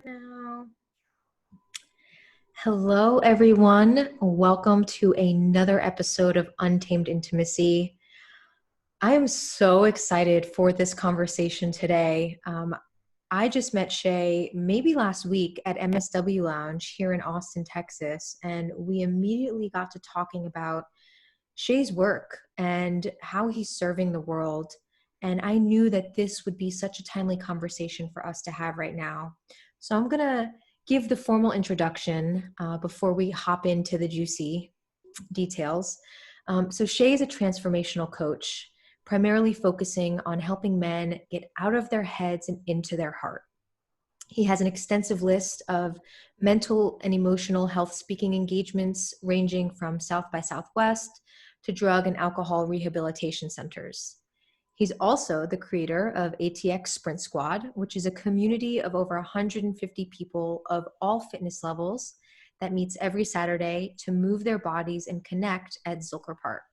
Now. Hello, everyone. Welcome to another episode of Untamed Intimacy. I am so excited for this conversation today. I just met Shea maybe last week at MSW Lounge here in Austin, Texas, and we immediately got to talking about Shea's work and how he's serving the world. And I knew that this would be such a timely conversation for us to have right now. So I'm going to give the formal introduction before we hop into the juicy details. So Shea is a transformational coach, primarily focusing on helping men get out of their heads and into their heart. He has an extensive list of mental and emotional health speaking engagements ranging from South by Southwest to drug and alcohol rehabilitation centers. He's also the creator of ATX Sprint Squad, which is a community of over 150 people of all fitness levels that meets every Saturday to move their bodies and connect at Zilker Park.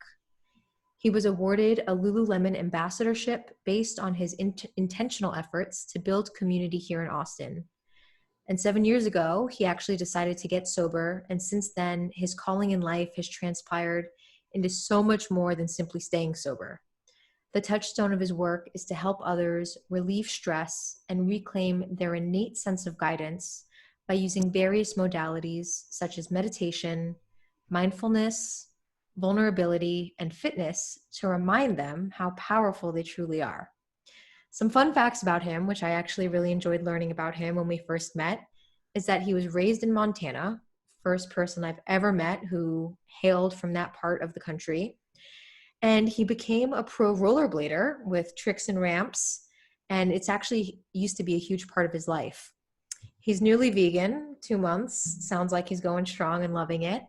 He was awarded a Lululemon ambassadorship based on his intentional efforts to build community here in Austin. And 7 years ago, he actually decided to get sober. And since then, his calling in life has transpired into so much more than simply staying sober. The touchstone of his work is to help others relieve stress and reclaim their innate sense of guidance by using various modalities such as meditation, mindfulness, vulnerability, and fitness to remind them how powerful they truly are. Some fun facts about him, which I actually really enjoyed learning about him when we first met, is that he was raised in Montana, first person I've ever met who hailed from that part of the country. And he became a pro rollerblader with tricks and ramps, and it's actually used to be a huge part of his life. He's newly vegan, 2 months, sounds like he's going strong and loving it.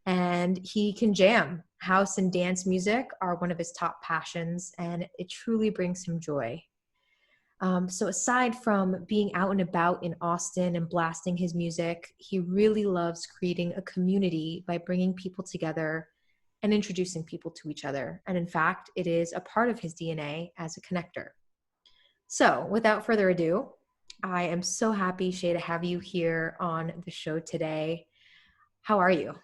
And he can jam. House and dance music are one of his top passions, and it truly brings him joy. So aside from being out and about in Austin and blasting his music, he really loves creating a community by bringing people together and introducing people to each other. And in fact, it is a part of his DNA as a connector. So without further ado, I am so happy, Shea, to have you here on the show today. How are you?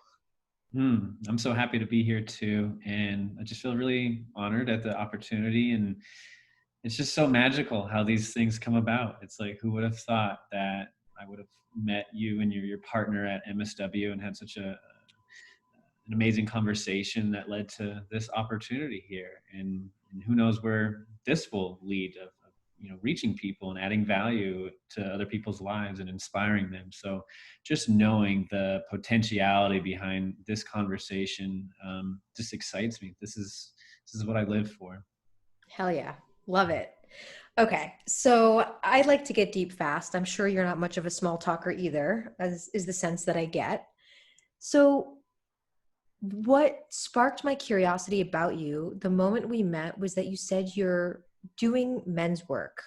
I'm so happy to be here too. And I just feel really honored at the opportunity. And it's just so magical how these things come about. It's like, who would have thought that I would have met you and your partner at MSW and had such an amazing conversation that led to this opportunity here. And who knows where this will lead of reaching people and adding value to other people's lives and inspiring them. So just knowing the potentiality behind this conversation just excites me. This is what I live for. Hell yeah. Love it. Okay. So I like to get deep fast. I'm sure you're not much of a small talker either, as is the sense that I get. So what sparked my curiosity about you the moment we met was that you said you're doing men's work.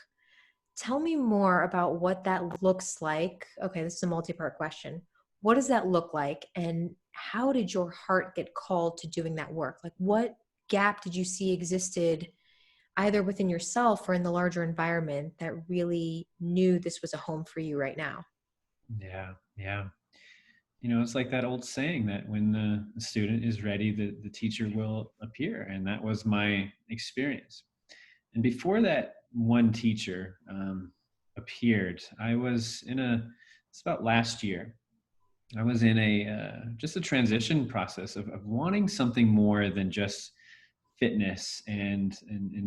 Tell me more about what that looks like. Okay, this is a multi-part question. What does that look like? And how did your heart get called to doing that work? Like, what gap did you see existed either within yourself or in the larger environment that really knew this was a home for you right now? Yeah. It's like that old saying that when the student is ready, the teacher will appear. And that was my experience. And before that one teacher appeared, it's about last year, I was in just a transition process of wanting something more than just fitness and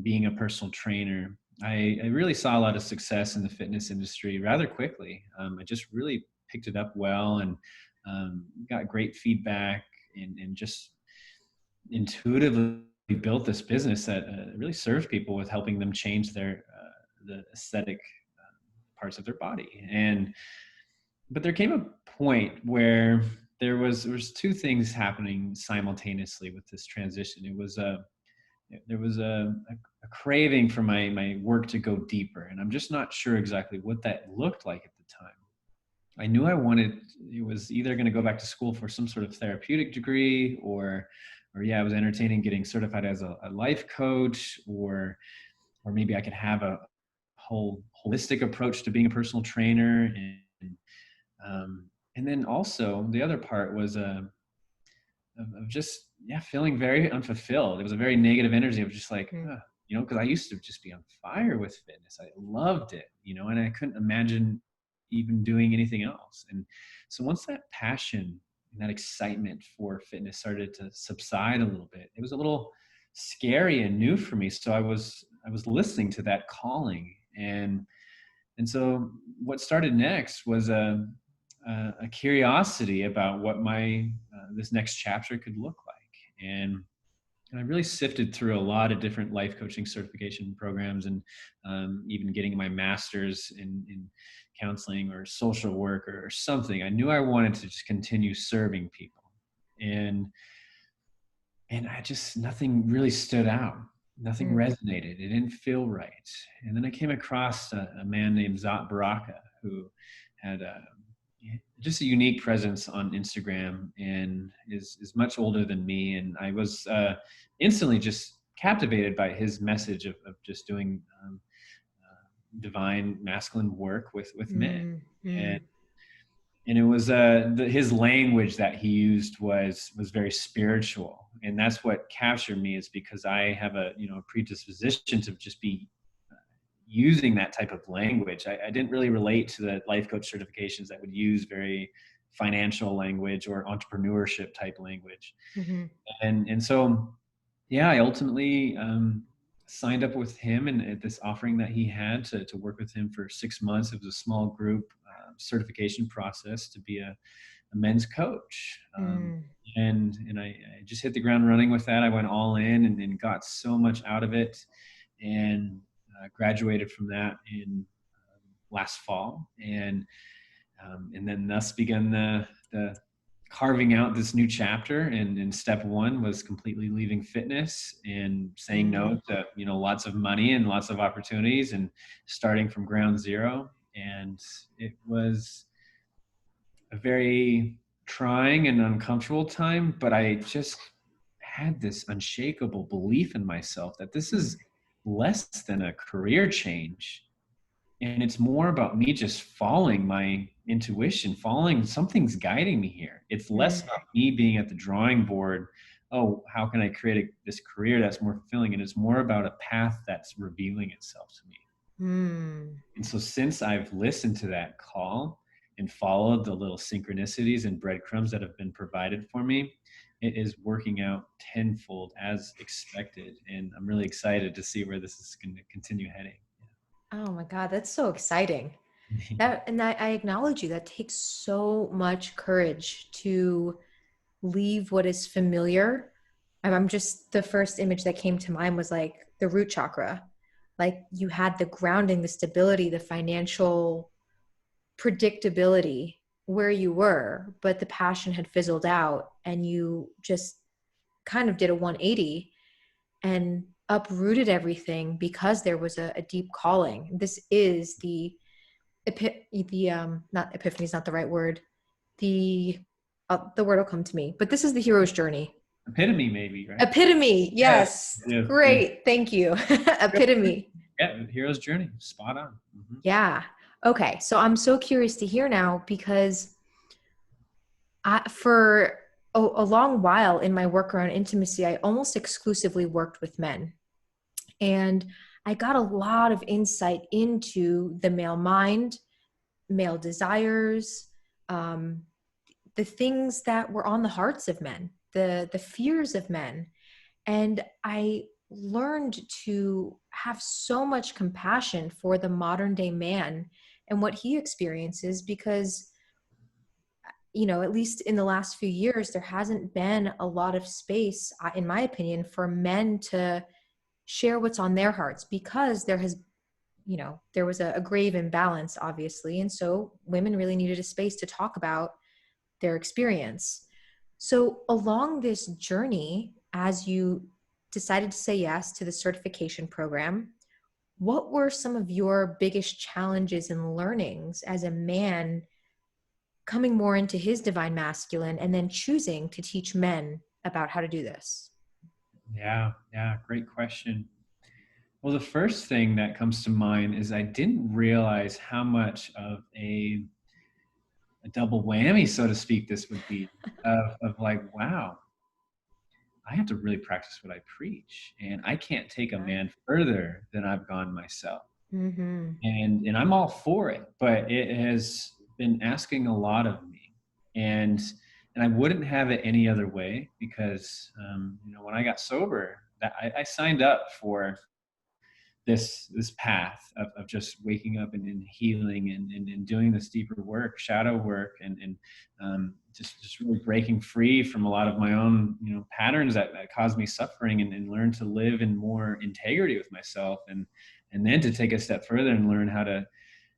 being a personal trainer. I really saw a lot of success in the fitness industry rather quickly. I just really picked it up well and got great feedback and just intuitively built this business that really served people with helping them change the aesthetic parts of their body. But there came a point where there was two things happening simultaneously with this transition. There was a craving for my work to go deeper, and I'm just not sure exactly what that looked like at the time. I knew it was either going to go back to school for some sort of therapeutic degree or yeah, I was entertaining getting certified as a life coach, or maybe I could have a whole holistic approach to being a personal trainer And then also the other part was of just feeling very unfulfilled. It was a very negative energy of just like, Mm, because I used to just be on fire with fitness. I loved it, and I couldn't imagine even doing anything else. And so once that passion and that excitement for fitness started to subside a little bit, it was a little scary and new for me. So I was listening to that calling, and so what started next was a curiosity about what my this next chapter could look like. And I really sifted through a lot of different life coaching certification programs, and even getting my master's in counseling or social work or something. I knew I wanted to just continue serving people, and I just, nothing really stood out. Nothing mm, resonated. It didn't feel right. And then I came across a man named Zot Baraka, who had just a unique presence on Instagram, and is much older than me. And I was instantly just captivated by his message of just doing divine masculine work with men. mm, And mm, it was his language that he used was very spiritual, and that's what captured me, is because I have a predisposition to just be using that type of language. I didn't really relate to the life coach certifications that would use very financial language or entrepreneurship type language. mhm, And so I ultimately signed up with him, and at this offering that he had to work with him for 6 months. It was a small group certification process to be a men's coach. mm, And I just hit the ground running with that. I went all in, and got so much out of it, and graduated from that in last fall. And then thus began the carving out this new chapter. And step one was completely leaving fitness and saying mm, no to lots of money and lots of opportunities, and starting from ground zero. And it was a very trying and uncomfortable time, but I just had this unshakable belief in myself that this mm, is less than a career change, and it's more about me just following my intuition, following something's guiding me here. It's less mm, about me being at the drawing board, oh, how can I create this career that's more fulfilling? And it's more about a path that's revealing itself to me. mm. And so since I've listened to that call and followed the little synchronicities and breadcrumbs that have been provided for me, it is working out tenfold as expected. And I'm really excited to see where this is going to continue heading. Oh my God, that's so exciting. I acknowledge you. That takes so much courage to leave what is familiar. I'm just, the first image that came to mind was like the root chakra. Like you had the grounding, the stability, the financial predictability where you were, but the passion had fizzled out and you just kind of did a 180 and uprooted everything because there was a deep calling. This is not epiphany is not the right word. The word will come to me, but this is the hero's journey. Epitome, maybe, right? Epitome. Yes, Yes. yes, yes. Great. Thank you. Epitome. Yeah, hero's journey, spot on. Yeah. Okay. So I'm so curious to hear now because for a long while in my work around intimacy, I almost exclusively worked with men. And I got a lot of insight into the male mind, male desires, um, the things that were on the hearts of men, the fears of men. And I learned to have so much compassion for the modern day man and what he experiences because, at least in the last few years, there hasn't been a lot of space, in my opinion, for men to share what's on their hearts because there was a grave imbalance, obviously. And so women really needed a space to talk about their experience. So, along this journey, as you decided to say yes to the certification program, what were some of your biggest challenges and learnings as a man coming more into his divine masculine and then choosing to teach men about how to do this? Yeah, great question. Well, the first thing that comes to mind is I didn't realize how much of a a double whammy, so to speak, this would be of like, wow, I have to really practice what I preach, and I can't take a Yeah. man further than I've gone myself. Mm-hmm. And I'm all for it, but it has been asking a lot of me, and I wouldn't have it any other way because when I got sober, that I signed up for this path of just waking up and healing and doing this deeper work, shadow work, and just really breaking free from a lot of my own patterns that caused me suffering, and learn to live in more integrity with myself, and then to take a step further and learn how to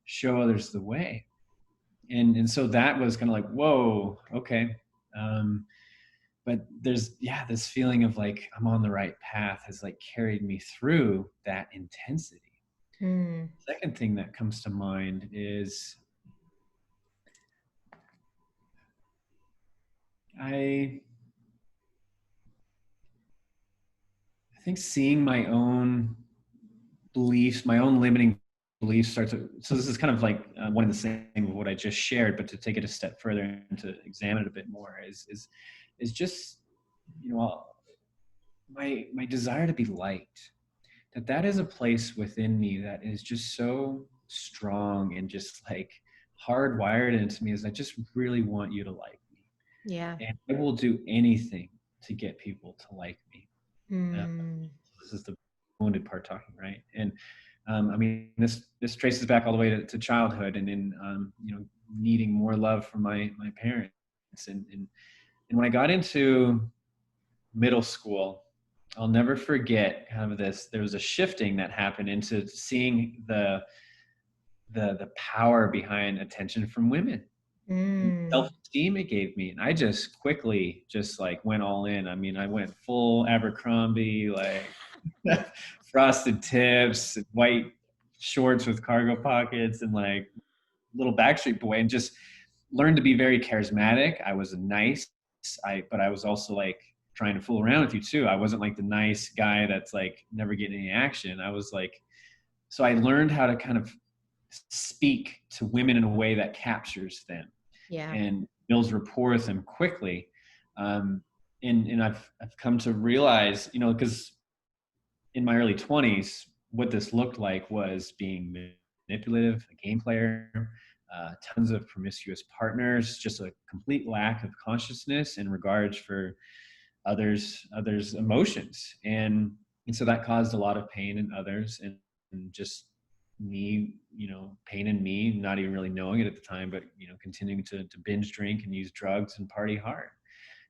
show others the way. And so that was kind of like, whoa, okay. But there's this feeling of like I'm on the right path has like carried me through that intensity. Mm. Second thing that comes to mind is I I think seeing my own beliefs, my own limiting beliefs start to. So this is kind of like one and the same with what I just shared, but to take it a step further and to examine it a bit more is just my desire to be liked. That is a place within me that is just so strong and just like hardwired into me. Is I just really want you to like me, Yeah. and I will do anything to get people to like me. Uh, Mm. this is the wounded part talking, right? And I mean, this traces back all the way to childhood, and in needing more love from my parents, and when I got into middle school, I'll never forget kind of this. There was a shifting that happened into seeing the power behind attention from women, and Mm. self-esteem it gave me, and I just quickly just like went all in. I mean, I went full Abercrombie, like frosted tips, white shorts with cargo pockets, and like little Backstreet Boy, and just learned to be very charismatic. I was nice, but I was also like trying to fool around with you too. I wasn't like the nice guy that's like never getting any action. I was like, so I learned how to kind of speak to women in a way that captures them Yeah. and builds rapport with them quickly. Um, and I've come to realize, because in my early 20s, what this looked like was being manipulative, a game player, tons of promiscuous partners, just a complete lack of consciousness and regards for others emotions, and so that caused a lot of pain in others, and just me, pain in me, not even really knowing it at the time, but continuing to binge drink and use drugs and party hard.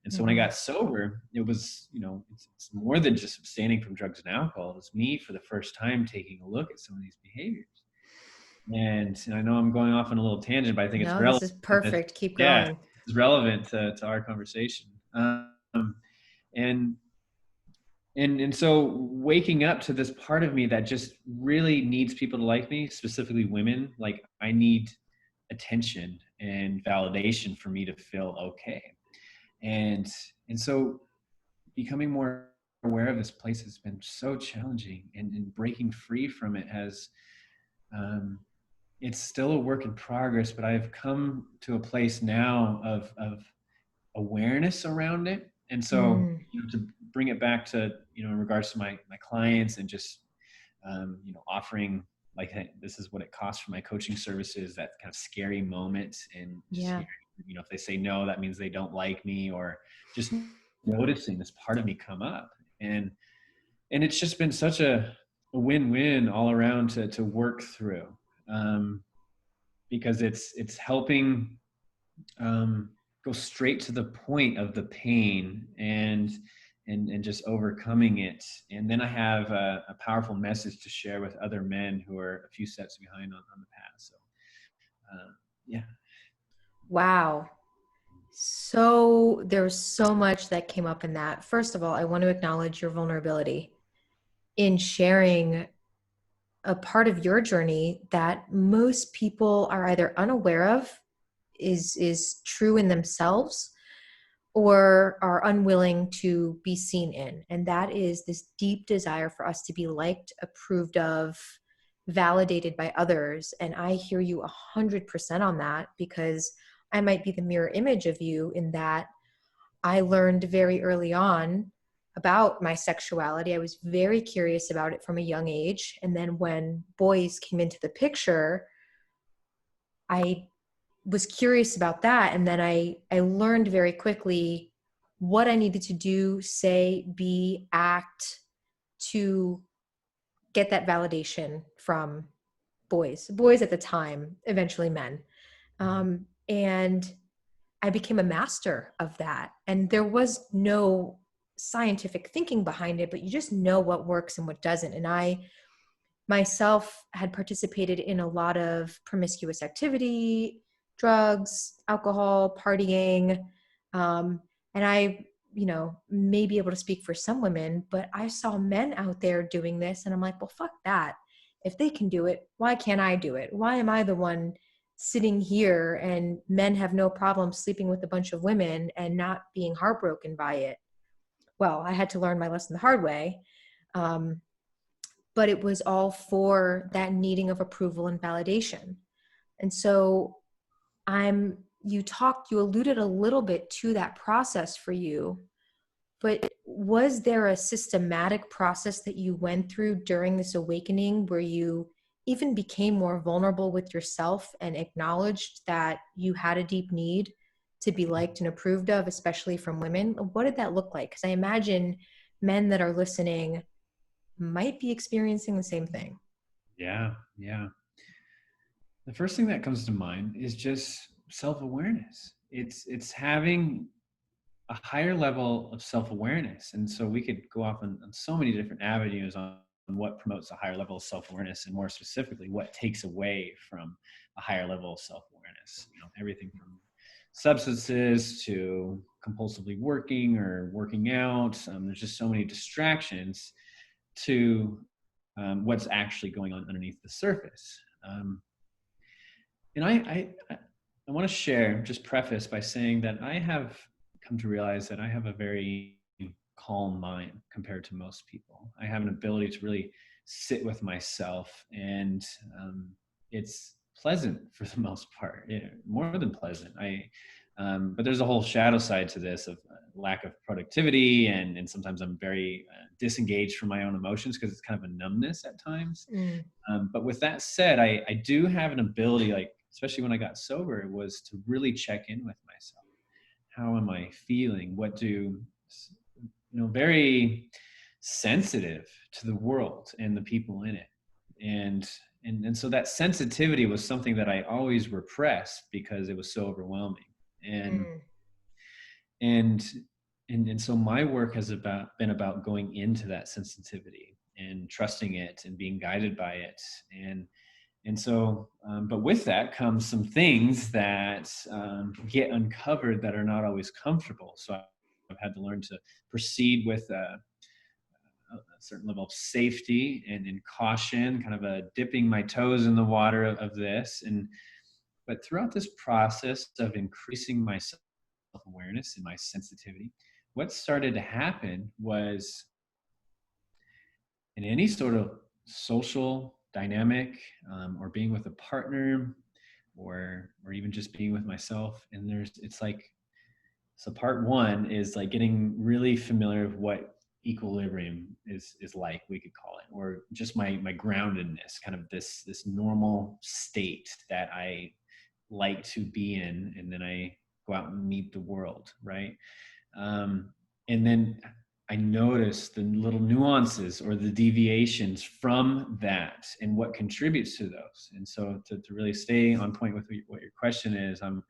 And so when I Mm-hmm. got sober, it was, it's more than just abstaining from drugs and alcohol. It was me for the first time taking a look at some of these behaviors. And I know I'm going off on a little tangent, but I think it's No, this relevant. is perfect. Keep Yeah, going. it's relevant to our conversation. And and so waking up to this part of me that just really needs people to like me, specifically women. Like I need attention and validation for me to feel okay. And and so becoming more aware of this place has been so challenging, and breaking free from it has um, it's still a work in progress, but I've come to a place now of awareness around it. And so Mm. to bring it back to in regards to my clients, and just offering, like, hey, this is what it costs for my coaching services, that kind of scary moment, and just Yeah. hearing, if they say no, that means they don't like me, or just noticing this part of me come up. And it's just been such a win-win all around to work through, um, because it's helping go straight to the point of the pain, and just overcoming it. And then I have a powerful message to share with other men who are a few steps behind on the path. So yeah. Wow. So there's so much that came up in that. First of all, I want to acknowledge your vulnerability in sharing a part of your journey that most people are either unaware of, is true in themselves, or are unwilling to be seen in. And that is this deep desire for us to be liked, approved of, validated by others. And I hear you 100% on that, because I might be the mirror image of you in that I learned very early on about my sexuality. I was very curious about it from a young age. And then when boys came into the picture, I was curious about that. And then I learned very quickly what I needed to do, say, be, act to get that validation from boys at the time, eventually men. And I became a master of that. And there was no scientific thinking behind it, but you just know what works and what doesn't. And I myself had participated in a lot of promiscuous activity, drugs, alcohol, partying. And I, may be able to speak for some women, but I saw men out there doing this. And I'm like, well, fuck that. If they can do it, why can't I do it? Why am I the one sitting here and men have no problem sleeping with a bunch of women and not being heartbroken by it? Well, I had to learn my lesson the hard way. But it was all for that needing of approval and validation. And so you alluded a little bit to that process for you, but was there a systematic process that you went through during this awakening where you even became more vulnerable with yourself and acknowledged that you had a deep need to be liked and approved of, especially from women? What did that look like? Because I imagine men that are listening might be experiencing the same thing. Yeah, yeah. The first thing that comes to mind is just self-awareness. It's having a higher level of self-awareness. And so we could go off on so many different avenues on what promotes a higher level of self-awareness, and more specifically, what takes away from a higher level of self-awareness. Everything from substances to compulsively working or working out. There's just so many distractions to what's actually going on underneath the surface. And I want to share, just preface by saying that I have come to realize that I have a very calm mind compared to most people. I have an ability to really sit with myself, and it's pleasant for the most part, more than pleasant. But there's a whole shadow side to this of lack of productivity, and sometimes I'm very disengaged from my own emotions because it's kind of a numbness at times. But with that said, I do have an ability, like especially when I got sober, was to really check in with myself. How am I feeling? Very sensitive to the world and the people in it. And so that sensitivity was something that I always repressed because it was so overwhelming. And Mm. and and so my work has been about going into that sensitivity and trusting it and being guided by it. And so but with that comes some things that get uncovered that are not always comfortable. So I've had to learn to proceed with a certain level of safety and caution, kind of a dipping my toes in the water of this. But throughout this process of increasing my self-awareness and my sensitivity, what started to happen was, in any sort of social dynamic, or being with a partner, or even just being with myself, and it's like, so part one is like getting really familiar with what equilibrium is like, we could call it, or just my groundedness, kind of this normal state that I like to be in, and then I go out and meet the world, right? And then I notice the little nuances or the deviations from that and what contributes to those. And so to really stay on point with what your question is, I've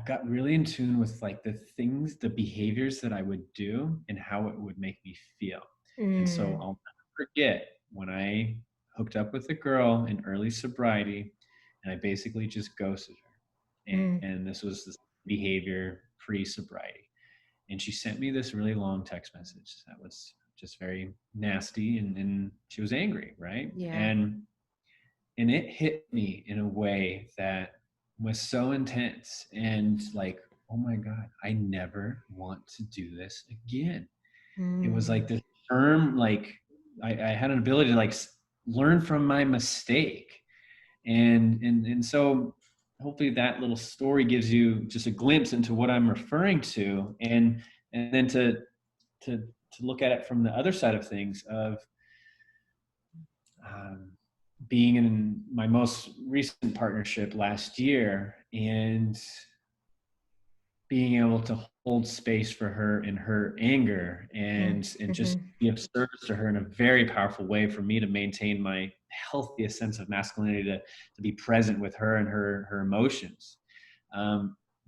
got really in tune with like the behaviors that I would do and how it would make me feel. And so Mm. I'll never forget when I hooked up with a girl in early sobriety, and I basically just ghosted her. Mm. And this was this behavior pre-sobriety. And she sent me this really long text message that was just very nasty, and she was angry, right? Yeah. And it hit me in a way that was so intense, and like, oh my God, I never want to do this again. It was Mm. like this firm, like I had an ability to like learn from my mistake. And so hopefully that little story gives you just a glimpse into what I'm referring to, and then to look at it from the other side of things of um, being in my most recent partnership last year and being able to hold space for her in her anger and just Mm-hmm. be of service to her in a very powerful way for me to maintain my healthiest sense of masculinity, to be present with her and her emotions.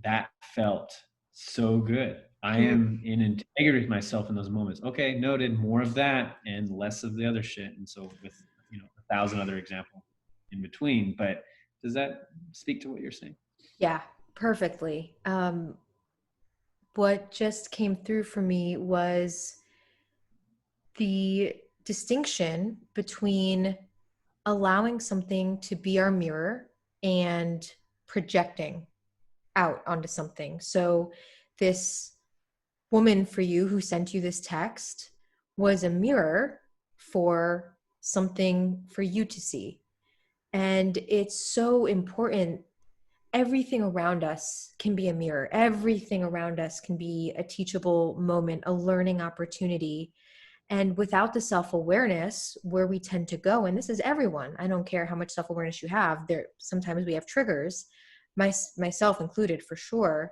That felt so good. I am in integrity with myself in those moments. Okay, noted, more of that and less of the other shit. And so with, a thousand other examples in between. But does that speak to what you're saying? Yeah, perfectly. What just came through for me was the distinction between allowing something to be our mirror and projecting out onto something. So, this woman for you who sent you this text was a mirror for something for you to see. And it's so important. Everything around us can be a mirror. Everything around us can be a teachable moment, a learning opportunity. And without the self-awareness, where we tend to go, and this is everyone, I don't care how much self-awareness you have, there sometimes we have triggers, myself included for sure,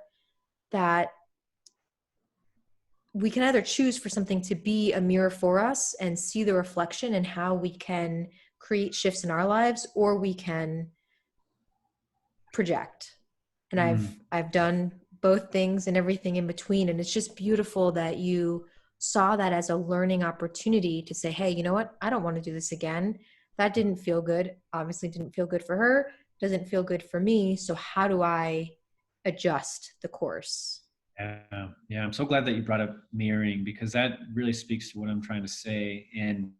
that we can either choose for something to be a mirror for us and see the reflection and how we can create shifts in our lives, or we can project. And Mm. I've done both things and everything in between, and it's just beautiful that you saw that as a learning opportunity to say, hey, you know what, I don't want to do this again. That didn't feel good. Obviously didn't feel good for her, doesn't feel good for me. So how do I adjust the course? Yeah, yeah. I'm so glad that you brought up mirroring because that really speaks to what I'm trying to say. And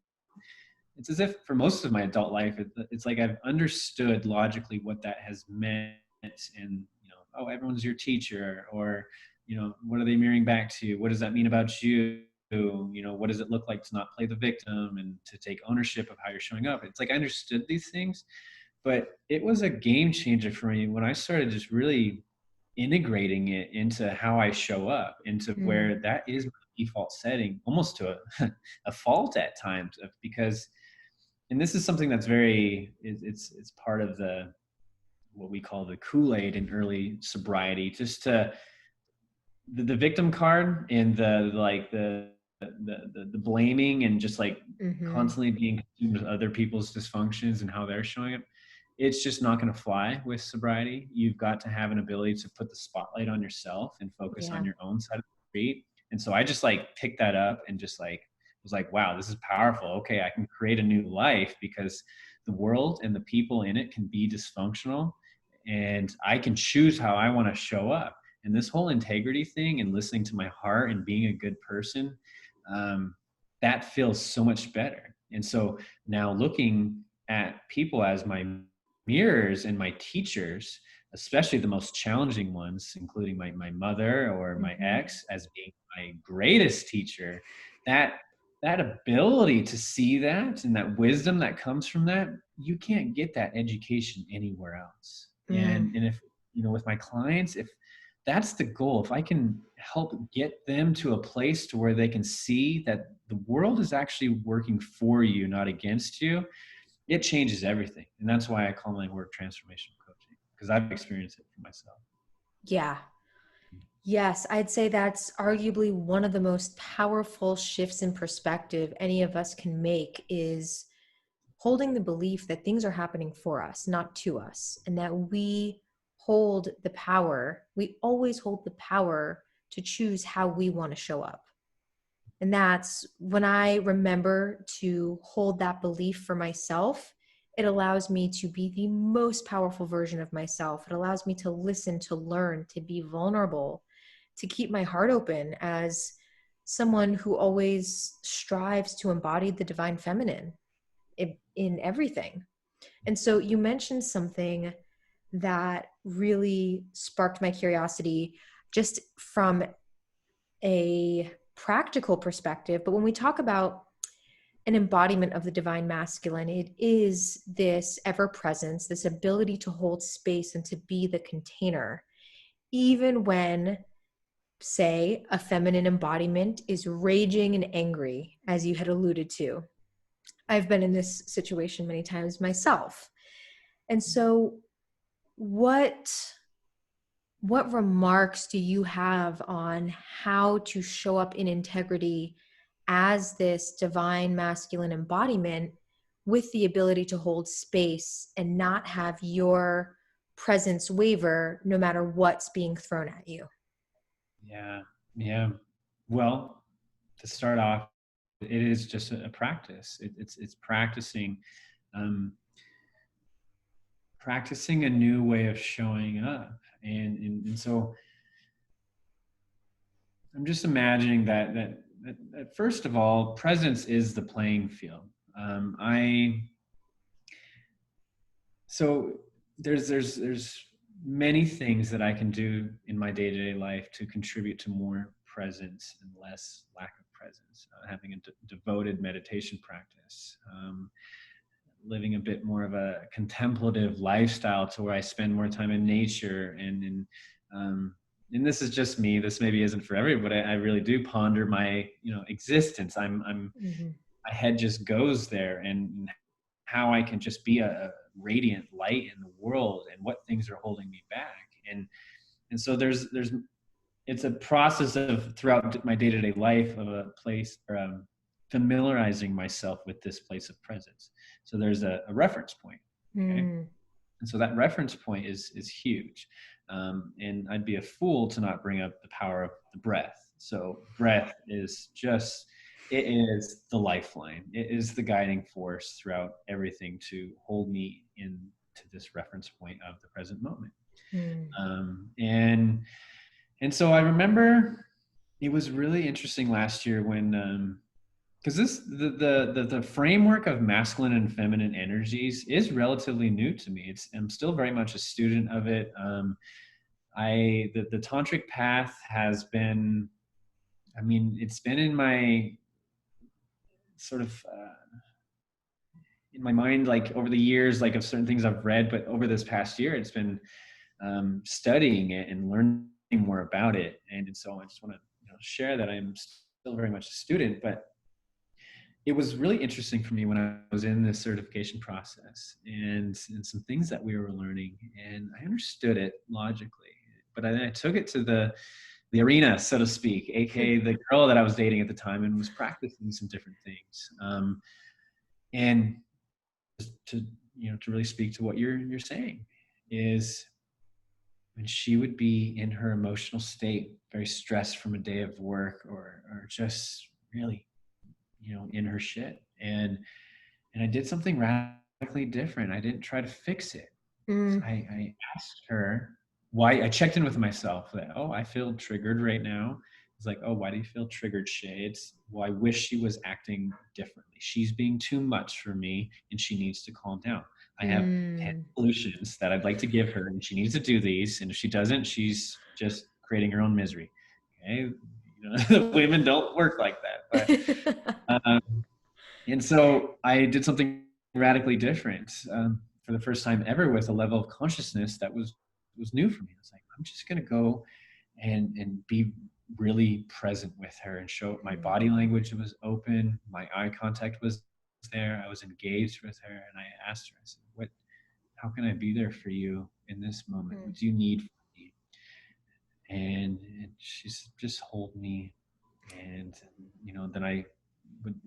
it's as if for most of my adult life, it's like I've understood logically what that has meant. And, oh, everyone's your teacher, or, what are they mirroring back to? What does that mean about you? What does it look like to not play the victim and to take ownership of how you're showing up? It's like I understood these things, but it was a game changer for me when I started just really integrating it into how I show up, into Mm, where that is my default setting, almost to a fault at times, because, and this is something that's it's part of the what we call the Kool-Aid in early sobriety, just to the victim card and the blaming and just like mm-hmm. constantly being consumed with other people's dysfunctions and how they're showing up. It's just not going to fly with sobriety. You've got to have an ability to put the spotlight on yourself and focus Yeah. on your own side of the street. And so I just like picked that up and just like was like, wow, this is powerful. Okay, I can create a new life because the world and the people in it can be dysfunctional, and I can choose how I want to show up. And this whole integrity thing and listening to my heart and being a good person, um, that feels so much better. And so now looking at people as my mirrors and my teachers, especially the most challenging ones, including my mother or my Mm-hmm. ex as being my greatest teacher, that that ability to see that and that wisdom that comes from that, you can't get that education anywhere else. Mm. And if, with my clients, if that's the goal, if I can help get them to a place to where they can see that the world is actually working for you, not against you, it changes everything. And that's why I call my work transformational coaching, because I've experienced it for myself. Yeah. Yes, I'd say that's arguably one of the most powerful shifts in perspective any of us can make is holding the belief that things are happening for us, not to us, and that we hold the power. We always hold the power to choose how we want to show up. And that's when I remember to hold that belief for myself, it allows me to be the most powerful version of myself. It allows me to listen, to learn, to be vulnerable, to keep my heart open as someone who always strives to embody the divine feminine in everything. And so you mentioned something that really sparked my curiosity just from a practical perspective. But when we talk about an embodiment of the divine masculine. It is this ever presence, this ability to hold space and to be the container, even when, say, a feminine embodiment is raging and angry, as you had alluded to. I've been in this situation many times myself. And so what remarks do you have on how to show up in integrity as this divine masculine embodiment with the ability to hold space and not have your presence waver no matter what's being thrown at you? Yeah. Yeah. Well, to start off, it is just a practice. It's practicing, um, practicing a new way of showing up. And so I'm just imagining that first of all, presence is the playing field. I so there's many things that I can do in my day-to-day life to contribute to more presence and less lack of presence. Having a devoted meditation practice, living a bit more of a contemplative lifestyle to where I spend more time in nature um, and this is just me. This maybe isn't for everybody. I really do ponder my existence. Mm-hmm. My head just goes there and how I can just be a radiant light in the world and what things are holding me back. And so there's it's a process of throughout my day-to-day life of a place or familiarizing myself with this place of presence. So there's a reference point. Okay. Mm. And so that reference point is huge. And I'd be a fool to not bring up the power of the breath. So breath is just, it is the lifeline. It is the guiding force throughout everything to hold me into this reference point of the present moment. Mm. Um, and and so I remember it was really interesting last year when because the framework of masculine and feminine energies is relatively new to me. I'm still very much a student of it. The tantric path has been, I mean, it's been in my sort of in my mind, like over the years, like of certain things I've read, but over this past year, it's been studying it and learning more about it. And so I just want to share that I'm still very much a student, but it was really interesting for me when I was in this certification process and some things that we were learning, and I understood it logically, but I took it to the arena, so to speak, aka the girl that I was dating at the time, and was practicing some different things. And to to really speak to what you're saying is when she would be in her emotional state, very stressed from a day of work or just really in her shit, and I did something radically different. I didn't try to fix it. So Mm. I asked her why. I checked in with myself that, oh, I feel triggered right now. It's like, oh, why do you feel triggered, Shay? It's, well, I wish she was acting differently. She's being too much for me and she needs to calm down. I have 10 Mm. solutions that I'd like to give her and she needs to do these. And if she doesn't, she's just creating her own misery. Okay. Women don't work like that. But and so I did something radically different for the first time ever with a level of consciousness that was new for me. I was like, I'm just gonna go and be really present with her and show my body language was open, my eye contact was there, I was engaged with her, and I asked her, I said, how can I be there for you in this moment? Mm. What do you need from me? And she's just hold me, and then I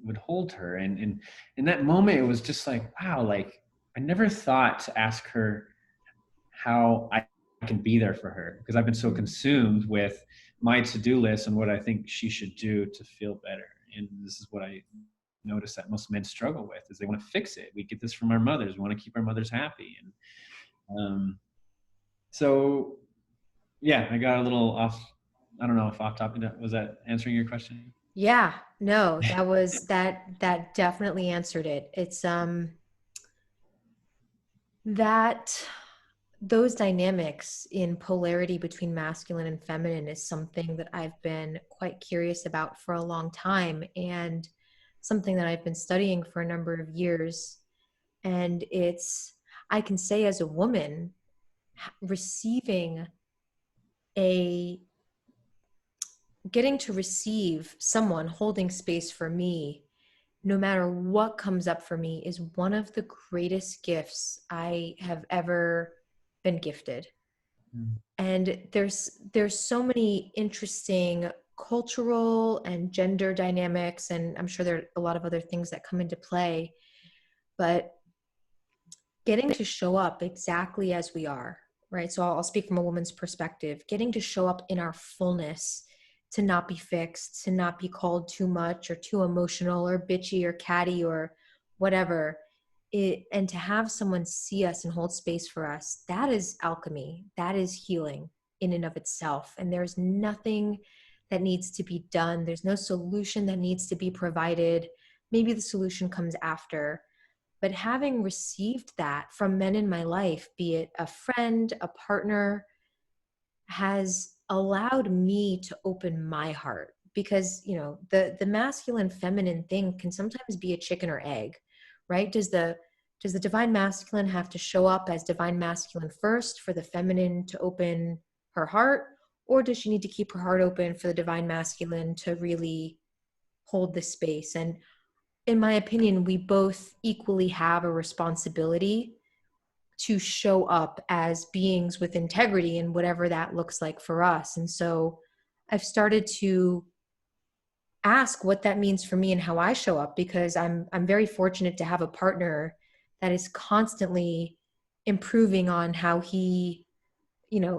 would hold her, and in that moment it was just like, wow, like I never thought to ask her how I can be there for her, because I've been so Mm. consumed with my to-do list and what I think she should do to feel better. And this is what I notice that most men struggle with, is they want to fix it. We get this from our mothers. We want to keep our mothers happy. And so yeah, I got a little off. I don't know if off topic. Was that answering your question? Yeah, no, that definitely answered it. It's that those dynamics in polarity between masculine and feminine is something that I've been quite curious about for a long time. And something that I've been studying for a number of years. And I can say as a woman, receiving a, getting to receive someone holding space for me, no matter what comes up for me, is one of the greatest gifts I have ever been gifted. Mm. And there's so many interesting cultural and gender dynamics, and I'm sure there are a lot of other things that come into play, but getting to show up exactly as we are, right? So I'll speak from a woman's perspective, getting to show up in our fullness, to not be fixed, to not be called too much or too emotional or bitchy or catty or whatever. And to have someone see us and hold space for us, that is alchemy. That is healing in and of itself. And there's nothing that needs to be done. There's no solution that needs to be provided. Maybe the solution comes after. But having received that from men in my life, be it a friend, a partner, has allowed me to open my heart. Because, the masculine feminine thing can sometimes be a chicken or egg, right? Does the divine masculine have to show up as divine masculine first for the feminine to open her heart? Or does she need to keep her heart open for the divine masculine to really hold the space? And in my opinion, we both equally have a responsibility to show up as beings with integrity and whatever that looks like for us. And so I've started to ask what that means for me and how I show up, because I'm very fortunate to have a partner that is constantly improving on how he,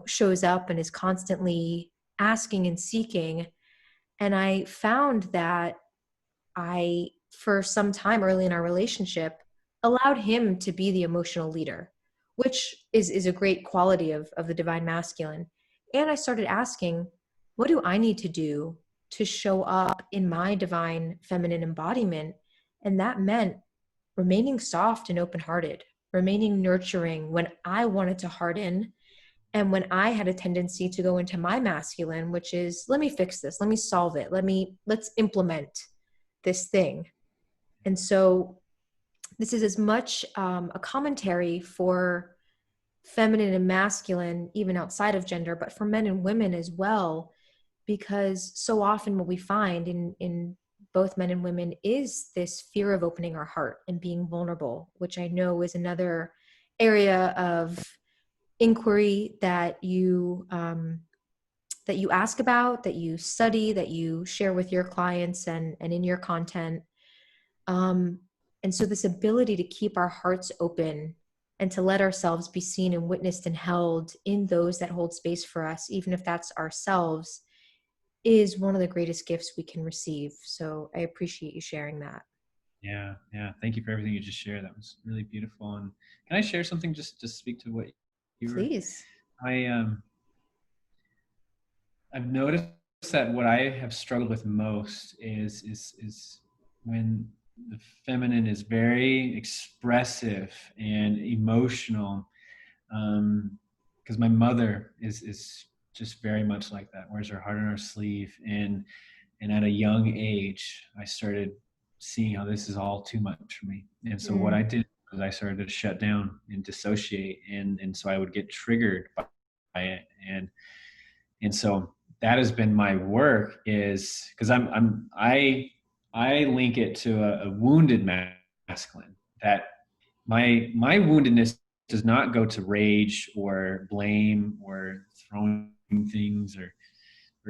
shows up, and is constantly asking and seeking. And I found that I, for some time early in our relationship, allowed him to be the emotional leader, which is a great quality of the divine masculine. And I started asking, what do I need to do to show up in my divine feminine embodiment? And that meant remaining soft and open hearted, remaining nurturing when I wanted to harden. And when I had a tendency to go into my masculine, which is, let me fix this, let me solve it, let's implement this thing. And so this is as much a commentary for feminine and masculine, even outside of gender, but for men and women as well, because so often what we find in both men and women is this fear of opening our heart and being vulnerable, which I know is another area of inquiry that you ask about, that you study, that you share with your clients and in your content. Um, and so this ability to keep our hearts open and to let ourselves be seen and witnessed and held in those that hold space for us, even if that's ourselves, is one of the greatest gifts we can receive. So I appreciate you sharing that. Yeah, yeah. Thank you for everything you just shared. That was really beautiful. And can I share something just to speak to what you were? Please. I I've noticed that what I have struggled with most is when the feminine is very expressive and emotional. Because my mother is just very much like that. Wears her heart on her sleeve, and at a young age, I started seeing how this is all too much for me. And so what I Mm. did was I started to shut down and dissociate, and so I would get triggered by it, and so that has been my work, is because I link it to a wounded masculine, that my woundedness does not go to rage or blame or throwing things or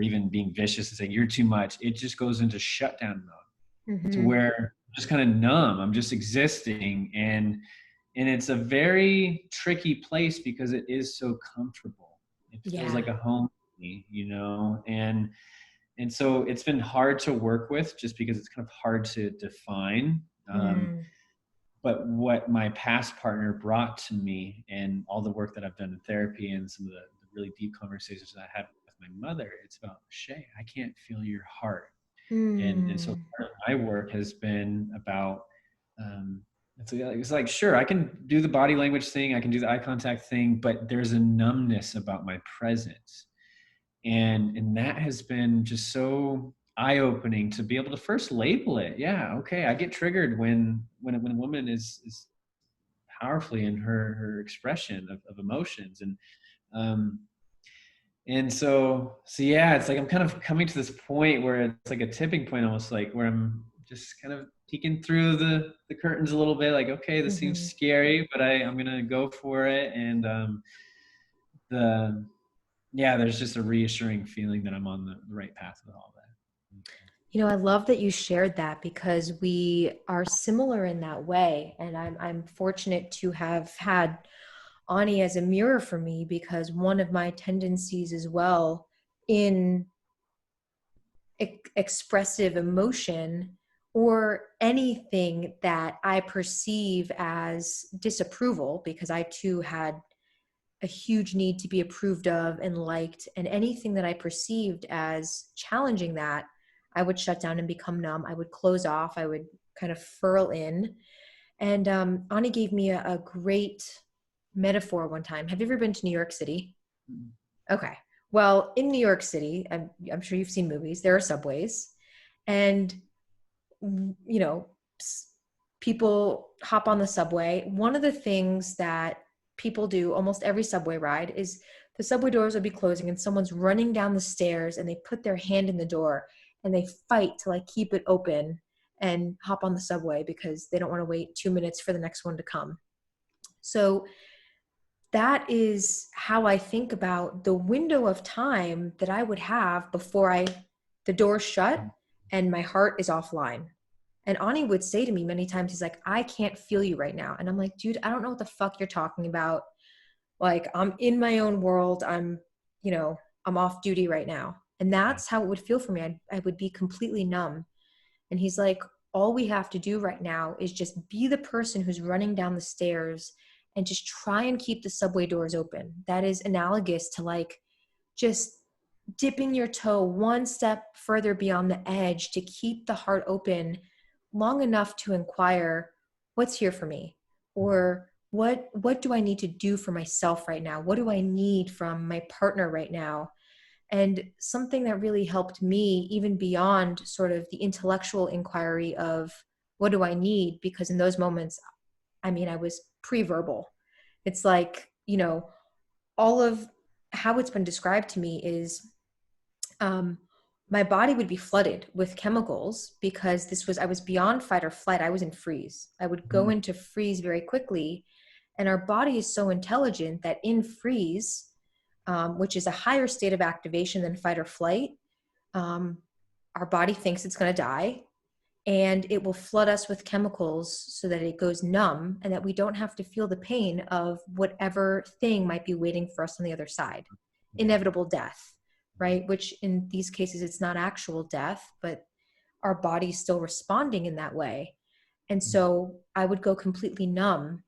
even being vicious and saying you're too much. It just goes into shutdown mode, to Mm-hmm. where I'm just kind of numb. I'm just existing, and it's a very tricky place because it is so comfortable. It feels Yeah. like a home to me, you know, and so it's been hard to work with just because it's kind of hard to define. Mm. But what my past partner brought to me, and all the work that I've done in therapy and some of the really deep conversations that I had with my mother, it's about, Shea, I can't feel your heart. And so Mm. part of my work has been about, um, it's like, sure, I can do the body language thing, I can do the eye contact thing, but there's a numbness about my presence. And that has been just so eye-opening to be able to first label it. Yeah, okay, I get triggered when a woman is powerfully in her expression of emotions. Um so yeah, it's like I'm kind of coming to this point where it's like a tipping point, almost, like where I'm just kind of peeking through the curtains a little bit, like, okay, this seems Hmm. scary, but I'm gonna go for it. And the yeah, there's just a reassuring feeling that I'm on the right path with all that. I love that you shared that because we are similar in that way. And I'm fortunate to have had Ani as a mirror for me, because one of my tendencies as well in expressive emotion, or anything that I perceive as disapproval, because I too had a huge need to be approved of and liked, and anything that I perceived as challenging that, I would shut down and become numb. I would close off. I would kind of furl in. And Ani gave me a great metaphor one time. Have you ever been to New York City? Mm. Okay. Well, in New York City, I'm sure you've seen movies, there are subways. And, you know, people hop on the subway. One of the things that people do almost every subway ride is the subway doors will be closing and someone's running down the stairs and they put their hand in the door and they fight to like keep it open and hop on the subway because they don't want to wait 2 minutes for the next one to come. So that is how I think about the window of time that I would have before the door shut and my heart is offline. And Ani would say to me many times, he's like, I can't feel you right now. And I'm like, dude, I don't know what the fuck you're talking about. Like, I'm in my own world. I'm off duty right now. And Yeah. that's how it would feel for me. I would be completely numb. And he's like, all we have to do right now is just be the person who's running down the stairs and just try and keep the subway doors open. That is analogous to like just dipping your toe one step further beyond the edge to keep the heart open long enough to inquire, what's here for me? Or what do I need to do for myself right now? What do I need from my partner right now? And something that really helped me, even beyond sort of the intellectual inquiry of what do I need, because in those moments, I mean, I was pre-verbal. It's like, all of how it's been described to me is um, my body would be flooded with chemicals because I was beyond fight or flight. I was in freeze. I would go Mhm. into freeze very quickly. And our body is so intelligent that in freeze, which is a higher state of activation than fight or flight, um, our body thinks it's going to die, and it will flood us with chemicals so that it goes numb and that we don't have to feel the pain of whatever thing might be waiting for us on the other side. Yeah. Inevitable death, right? Which in these cases, it's not actual death, but our body's still responding in that way. And Mhm. so I would go completely numb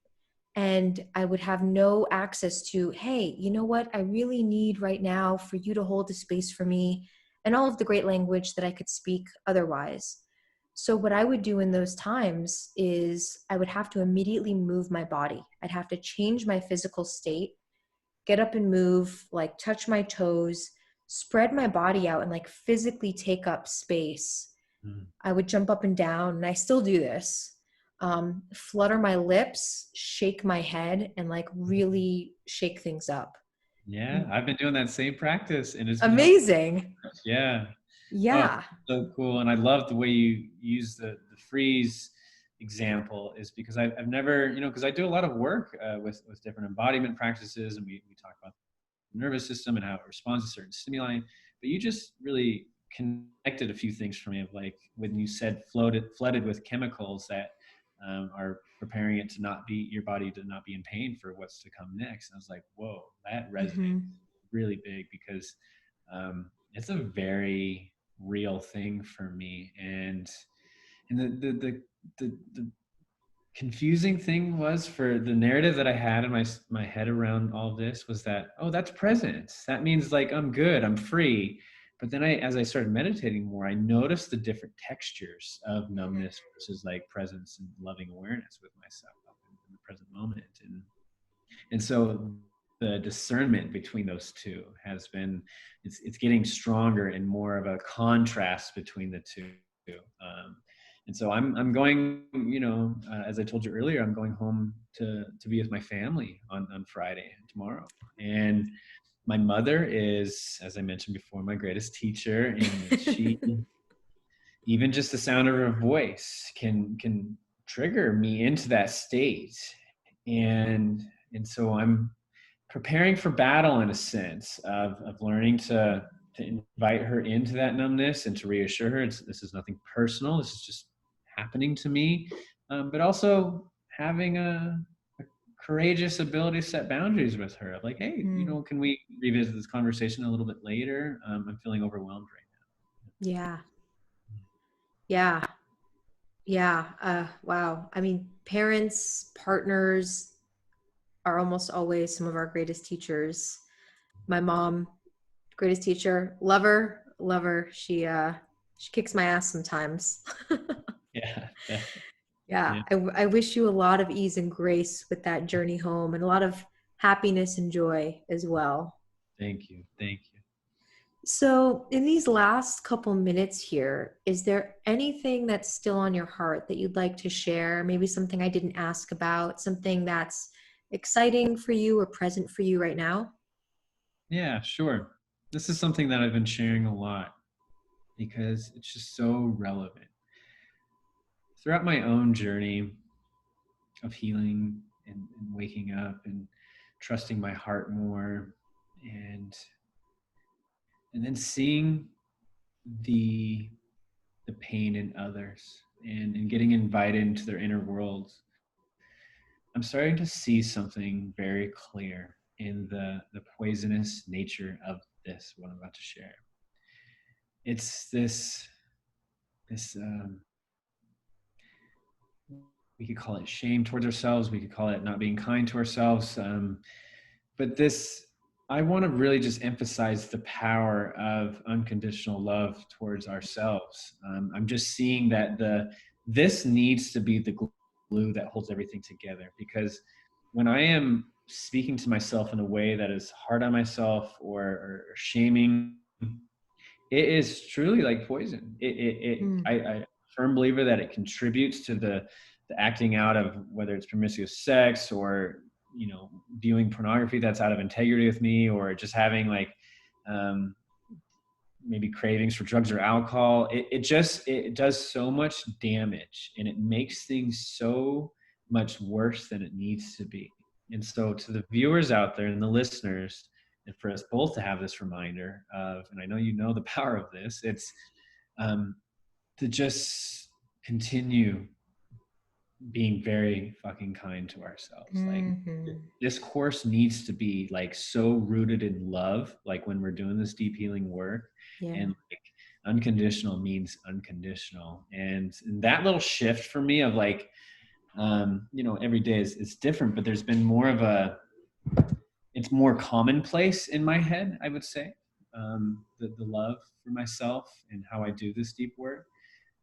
and I would have no access to, hey, you know what? I really need right now for you to hold the space for me, and all of the great language that I could speak otherwise. So, what I would do in those times is I would have to immediately move my body. I'd have to change my physical state, get up and move, like touch my toes, spread my body out, and like physically take up space. Mhm. I would jump up and down, and I still do this. Flutter my lips, shake my head, and like really shake things up. Yeah, I've been doing that same practice and it's been helpful. Amazing. Yeah. Oh, Yeah. so cool. And I love the way you use the freeze example, is because I've never, because I do a lot of work with different embodiment practices, and we talk about the nervous system and how it responds to certain stimuli. But you just really connected a few things for me, of like when you said flooded with chemicals that are preparing it to not be, your body to not be in pain for what's to come next. And I was like, whoa, that resonates Hmm. really big, because it's a very real thing for me. And the confusing thing was, for the narrative that I had in my head around all of this, was that, oh, that's presence. That means like I'm good, I'm free. But then as I started meditating more, I noticed the different textures of numbness versus like presence and loving awareness with myself in the present moment. And so the discernment between those two has been, it's getting stronger and more of a contrast between the two. Um, and so I'm going, as I told you earlier, I'm going home to be with my family on Friday, tomorrow. And my mother is, as I mentioned before, my greatest teacher, and she, even just the sound of her voice can trigger me into that state. And and so I'm preparing for battle, in a sense of learning to invite her into that numbness and to reassure her this is nothing personal, this is just happening to me, but also having a courageous ability to set boundaries with her, like, hey, Mm. can we revisit this conversation a little bit later? I'm feeling overwhelmed right Yeah. Yeah. Yeah. Wow. I mean, parents, partners are almost always some of our greatest teachers. My mom, greatest teacher, love her, love her. She kicks my ass sometimes. now. Yeah. Yeah. Yeah. I wish you a lot of ease and grace with that journey home and a lot of happiness and joy as well. Thank you. Thank you. So, in these last couple minutes here, is there anything that's still on your heart that you'd like to share? Maybe something I didn't ask about, something that's exciting for you or present for you right now? Yeah, sure. This is something that I've been sharing a lot because it's just so relevant. Throughout my own journey of healing and waking up and trusting my heart more, and and then seeing the the pain in others, and getting invited into their inner worlds, I'm starting to see something very clear in the poisonous nature of this, what I'm about to share. It's this we could call it shame towards ourselves, we could call it not being kind to ourselves, but this, I want to really just emphasize the power of unconditional love towards ourselves. I'm just seeing that this needs to be the glue that holds everything together, because when I am speaking to myself in a way that is hard on myself, or shaming, it is truly like poison. Mm. I firm believer that it contributes to the acting out of, whether it's promiscuous sex, or viewing pornography that's out of integrity with me, or just having like um, maybe cravings for drugs or alcohol. It does so much damage, and it makes things so much worse than it needs to be. And so, to the viewers out there and the listeners, and for us both to have this reminder of, and I know you know the power of this, it's um, to just continue being very fucking kind to ourselves. Like, Hmm. this course needs to be like so rooted in love, like when we're doing this deep healing work. Yeah. And like, unconditional means unconditional. And that little shift for me of like, every day is different, but there's been more of it's more commonplace in my head, I would say. The love for myself and how I do this deep work,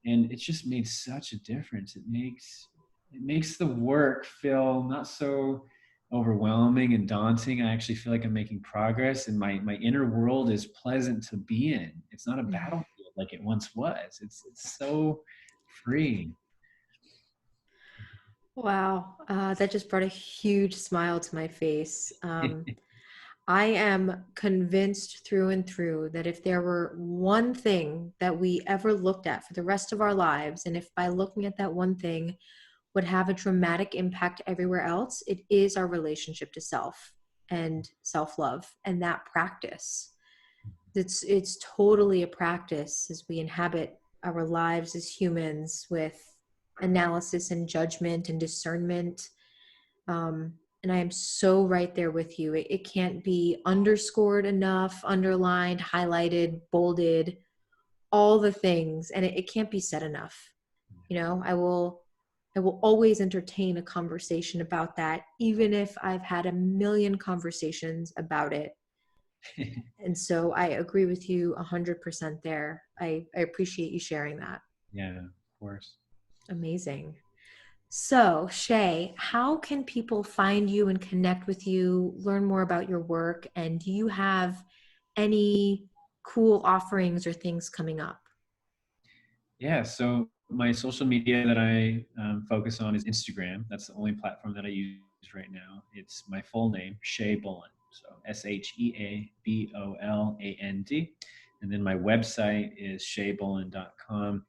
and it's just made such a difference. It makes the work feel not so overwhelming and daunting. I actually feel like I'm making progress, and my inner world is pleasant to be in. It's not a Mhm. battlefield like it once was. It's so freeing. Wow, that just brought a huge smile to my face. I am convinced through and through that if there were one thing that we ever looked at for the rest of our lives, and if by looking at that one thing would have a dramatic impact everywhere else, it is our relationship to self and self-love and that practice. It's totally a practice as we inhabit our lives as humans with analysis and judgment and discernment. And I am so right there with you. It can't be underscored enough, underlined, highlighted, bolded, all the things, and it can't be said enough. I will always entertain a conversation about that, even if I've had a million conversations about it. And so I agree with you 100% there. I appreciate you sharing that. Yeah, of course. Amazing. So, Shay, how can people find you and connect with you, learn more about your work, and do you have any cool offerings or things coming up? Yeah, so my social media that I focus on is Instagram. That's the only platform that I use right now. It's my full name, Shea Boland. So SheaBoland. And then my website is sheaboland.com.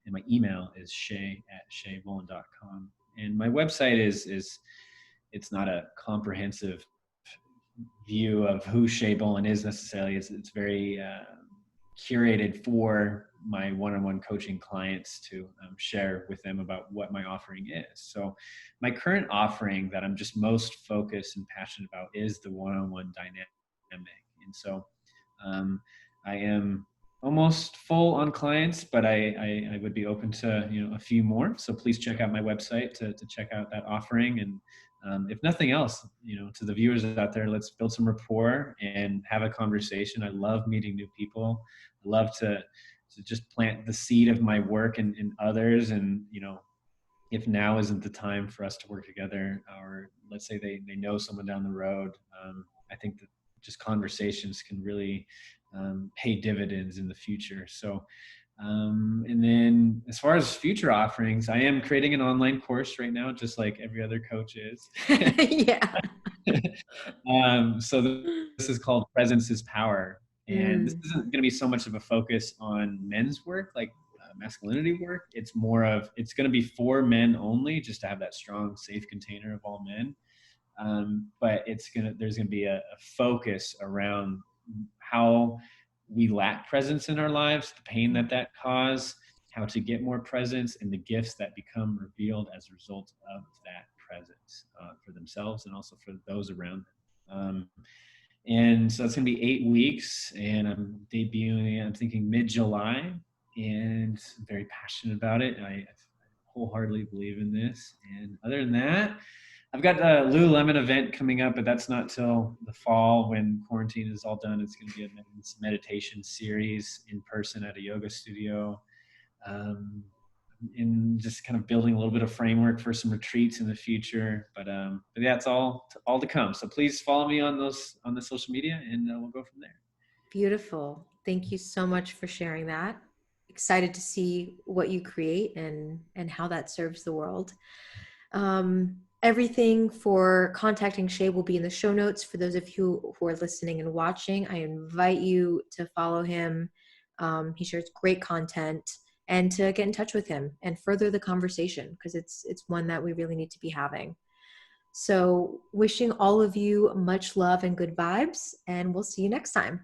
And my email is shay@sheaboland.com. And my website is it's not a comprehensive view of who Shea Boland is necessarily. It's very curated for my one-on-one coaching clients to share with them about what my offering is. So my current offering that I'm just most focused and passionate about is the one-on-one dynamic. And so um, I am almost full on clients, but I would be open to a few more. So please check out my website to check out that offering. And if nothing else, to the viewers out there, let's build some rapport and have a conversation. I love meeting new people. I love to just plant the seed of my work in others. And, if now isn't the time for us to work together, or let's say they know someone down the road, I think that just conversations can really pay dividends in the future. So, and then as far as future offerings, I am creating an online course right now, just like every other coach is. Yeah. So this is called Presence is Power. And this Mm, isn't going to be so much of a focus on men's work, like masculinity work. It's going to be for men only, just to have that strong, safe container of all men. But there's going to be a focus around how we lack presence in our lives, the pain that cause, how to get more presence, and the gifts that become revealed as a result of that presence for themselves and also for those around them. And so it's going to be 8 weeks, and I'm debuting, I'm thinking mid-July, and I'm very passionate about it. I wholeheartedly believe in this. And other than that, I've got the Lululemon event coming up, but that's not till the fall when quarantine is all done. It's going to be a meditation series in person at a yoga studio. Um, in just kind of building a little bit of framework for some retreats in the future. But yeah, it's all to come. So please follow me on the social media, and we'll go from there. beautiful. Thank you so much for sharing that. Excited to see what you create and how that serves the world. Everything for contacting Shay will be in the show notes. For those of you who are listening and watching, I invite you to follow him. He shares great content, and to get in touch with him and further the conversation, because it's one that we really need to be having. So wishing all of you much love and good vibes, and we'll see you next time.